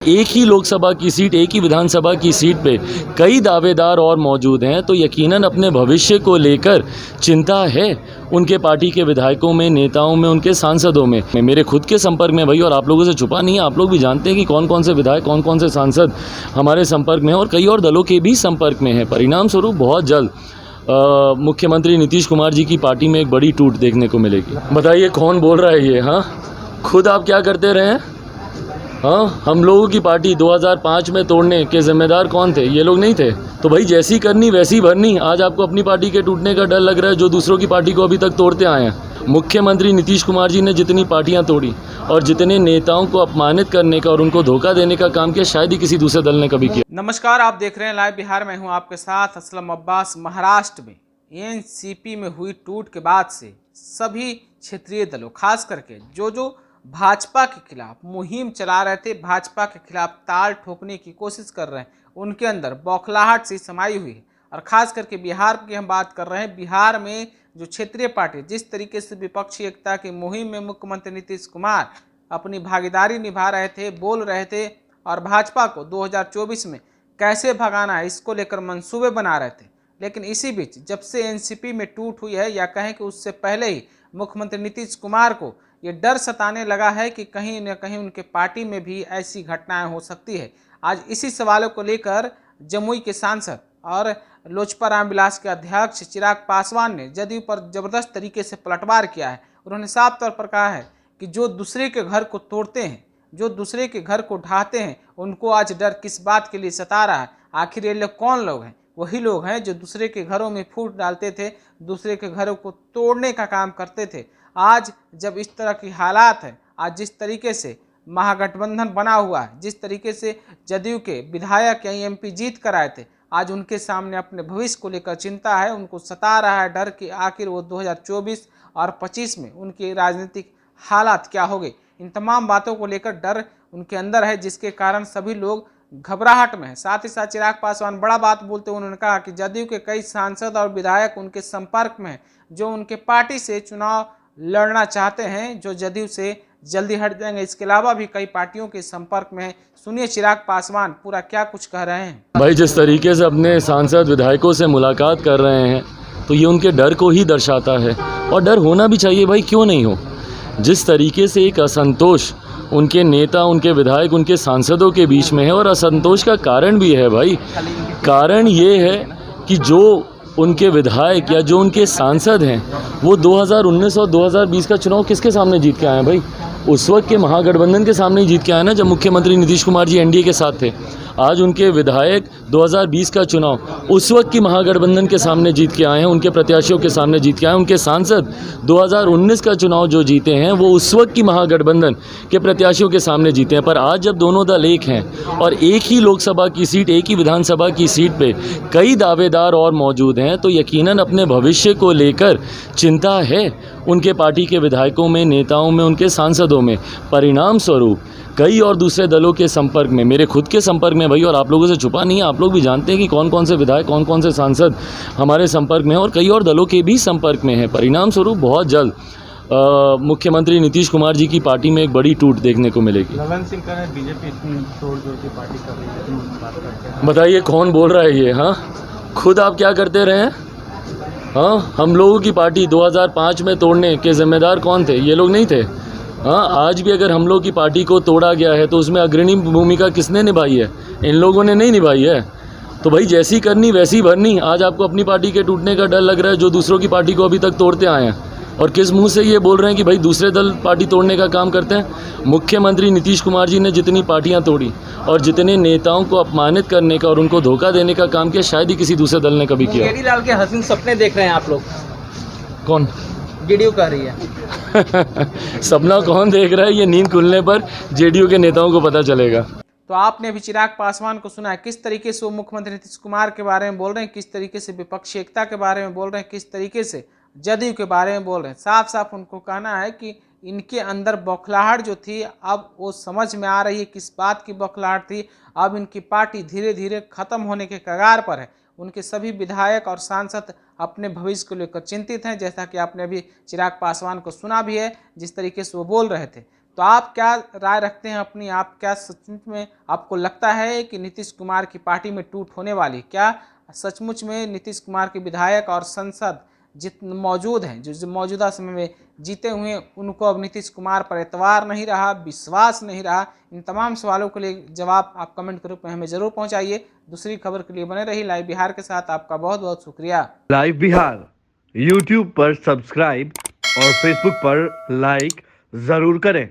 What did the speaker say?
एक ही लोकसभा की सीट, एक ही विधानसभा की सीट पे कई दावेदार और मौजूद हैं, तो यकीनन अपने भविष्य को लेकर चिंता है उनके पार्टी के विधायकों में, नेताओं में, उनके सांसदों में। मेरे खुद के संपर्क में भाई, और आप लोगों से छुपा नहीं है, आप लोग भी जानते हैं कि कौन कौन से विधायक, कौन कौन से सांसद हमारे संपर्क में हैं और कई और दलों के भी संपर्क में हैं। परिणाम स्वरूप बहुत जल्द मुख्यमंत्री नीतीश कुमार जी की पार्टी में एक बड़ी टूट देखने को मिलेगी। बताइए कौन बोल रहा है ये? हाँ, खुद आप क्या करते रहे हैं? हाँ, हम लोगों की पार्टी 2005 में तोड़ने के जिम्मेदार कौन थे? ये लोग नहीं थे? तो भाई जैसी करनी वैसी भरनी। आज आपको अपनी पार्टी के टूटने का डर लग रहा है, जो दूसरों की पार्टी को अभी तक तोड़ते आए हैं। मुख्यमंत्री नीतीश कुमार जी ने जितनी पार्टियां तोड़ी और जितने नेताओं को अपमानित करने का और उनको धोखा देने का काम किया, शायद ही किसी दूसरे दल ने कभी किया। नमस्कार, आप देख रहे हैं लाइव बिहार। मैं हूं आपके साथ असलम अब्बास। महाराष्ट्र में एनसीपी में हुई टूट के बाद से सभी क्षेत्रीय दलों, खास करके जो भाजपा के खिलाफ मुहिम चला रहे थे, भाजपा के खिलाफ ताल ठोकने की कोशिश कर रहे हैं, उनके अंदर बौखलाहट सी समाई हुई है। और ख़ास करके बिहार की हम बात कर रहे हैं। बिहार में जो क्षेत्रीय पार्टी जिस तरीके से विपक्षी एकता की मुहिम में मुख्यमंत्री नीतीश कुमार अपनी भागीदारी निभा रहे थे, बोल रहे थे, और भाजपा को 2024 में कैसे भगाना है इसको लेकर मंसूबे बना रहे थे। लेकिन इसी बीच जब से एनसीपी में टूट हुई है, या कहें कि उससे पहले ही मुख्यमंत्री नीतीश कुमार को ये डर सताने लगा है कि कहीं न कहीं उनके पार्टी में भी ऐसी घटनाएं हो सकती है। आज इसी सवालों को लेकर जमुई के सांसद और लोजपा रामविलास के अध्यक्ष चिराग पासवान ने जदयू पर जबरदस्त तरीके से पलटवार किया है। उन्होंने साफ तौर पर कहा है कि जो दूसरे के घर को तोड़ते हैं, जो दूसरे के घर को ढाते हैं, उनको आज डर किस बात के लिए सता रहा है। आखिर ये लोग कौन लोग हैं? वही लोग हैं जो दूसरे के घरों में फूट डालते थे, दूसरे के घरों को तोड़ने का काम करते थे। आज जब इस तरह की हालात है, आज जिस तरीके से महागठबंधन बना हुआ है, जिस तरीके से जदयू के विधायक या एमपी जीत कर आए थे, आज उनके सामने अपने भविष्य को लेकर चिंता है। उनको सता रहा है डर कि आखिर वो 2024 और 25 में उनके राजनीतिक हालात क्या हो गए। इन तमाम बातों को लेकर डर उनके अंदर है, जिसके कारण सभी लोग घबराहट में है। साथ ही साथ चिराग पासवान बड़ा बात बोलते हुए उन्होंने कहा कि जदयू के कई सांसद और विधायक उनके संपर्क में हैं, जो उनके पार्टी से चुनाव लड़ना चाहते हैं, जो जदयू से जल्दी हट जाएंगे। इसके अलावा भी कई पार्टियों के संपर्क में हैं। सुनिए चिराग पासवान पूरा क्या कुछ कह रहे हैं। भाई जिस तरीके से अपने सांसद विधायकों से मुलाकात कर रहे हैं, तो ये उनके डर को ही दर्शाता है, और डर होना भी चाहिए भाई, क्यों नहीं हो। जिस तरीके से एक असंतोष उनके नेता, उनके विधायक, उनके सांसदों के बीच में है, और असंतोष का कारण भी है भाई। कारण ये है कि जो उनके विधायक या जो उनके सांसद हैं, वो 2019 और 2020 का चुनाव किसके सामने जीत के आए हैं भाई? उस वक्त के महागठबंधन के सामने ही जीत के आए ना, जब मुख्यमंत्री नीतीश कुमार जी एनडीए के साथ थे। आज उनके विधायक 2020 का चुनाव उस वक्त की महागठबंधन के सामने जीत के आए हैं, उनके प्रत्याशियों के सामने जीत के आए हैं। उनके सांसद 2019 का चुनाव जो जीते हैं, वो उस वक्त की महागठबंधन के प्रत्याशियों के सामने जीते हैं। पर आज जब दोनों दल एक हैं और एक ही लोकसभा की सीट, एक ही विधानसभा की सीट पे कई दावेदार और मौजूद हैं, तो यकीनन अपने भविष्य को लेकर चिंता है उनके पार्टी के विधायकों में, नेताओं में, उनके सांसदों में। परिणाम स्वरूप कई और दूसरे दलों के संपर्क में, मेरे खुद के संपर्क में भाई, और आप लोगों से छुपा नहीं है, आप लोग भी जानते हैं कि कौन कौन से विधायक, कौन कौन से सांसद हमारे संपर्क में हैं और कई और दलों के भी संपर्क में हैं। परिणाम स्वरूप बहुत जल्द मुख्यमंत्री नीतीश कुमार जी की पार्टी में एक बड़ी टूट देखने को मिलेगी। ललन सिंह का बीजेपी तोड़-जोड़ की पार्टी कर रही है, बात करते हैं। बताइए कौन बोल रहा है ये? हाँ, खुद आप क्या करते रहे हैं? हाँ, हम लोगों की पार्टी 2005 में तोड़ने के जिम्मेदार कौन थे? ये लोग नहीं थे? हाँ, आज भी अगर हम लोग की पार्टी को तोड़ा गया है, तो उसमें अग्रणी भूमिका किसने निभाई है? इन लोगों ने नहीं निभाई है। तो भाई जैसी करनी वैसी भरनी। आज आपको अपनी पार्टी के टूटने का डर लग रहा है, जो दूसरों की पार्टी को अभी तक तोड़ते आए हैं, और किस मुंह से ये बोल रहे हैं कि भाई दूसरे दल पार्टी तोड़ने का काम करते हैं। मुख्यमंत्री नीतीश कुमार जी ने जितनी पार्टियां तोड़ी और जितने नेताओं को अपमानित करने का और उनको धोखा देने का काम किया, शायद ही किसी दूसरे दल ने कभी किया। मुंगेरी लाल के हसीन सपने देख रहे हैं आप लोग। कौन? जेडीयू कह रही है। सपना कौन देख रहा है, ये नींद खुलने पर जेडीयू के नेताओं को पता चलेगा। तो आपने भी चिराग पासवान को सुना है, किस तरीके से वो मुख्यमंत्री नीतीश कुमार के बारे में बोल रहे हैं, किस तरीके से विपक्षी एकता के बारे में बोल रहे हैं, किस तरीके से जदयू के बारे में बोल रहे हैं। साफ साफ उनको कहना है कि इनके अंदर बौखलाहट जो थी, अब वो समझ में आ रही है किस बात की बौखलाहट थी। अब इनकी पार्टी धीरे धीरे खत्म होने के कगार पर है। उनके सभी विधायक और सांसद अपने भविष्य को लेकर चिंतित हैं, जैसा कि आपने अभी चिराग पासवान को सुना भी है, जिस तरीके से वो बोल रहे थे। तो आप क्या राय रखते हैं अपनी? आप क्या सचमुच में आपको लगता है कि नीतीश कुमार की पार्टी में टूट होने वाली? क्या सचमुच में नीतीश कुमार के विधायक और सांसद जितने मौजूद हैं, जो मौजूदा समय में जीते हुए, उनको अब नीतीश कुमार पर एतबार नहीं रहा, विश्वास नहीं रहा? इन तमाम सवालों के लिए जवाब आप कमेंट के रूप में हमें जरूर पहुंचाइए। दूसरी खबर के लिए बने रही लाइव बिहार के साथ। आपका बहुत बहुत शुक्रिया। लाइव बिहार यूट्यूब पर सब्सक्राइब और फेसबुक पर लाइक जरूर करें।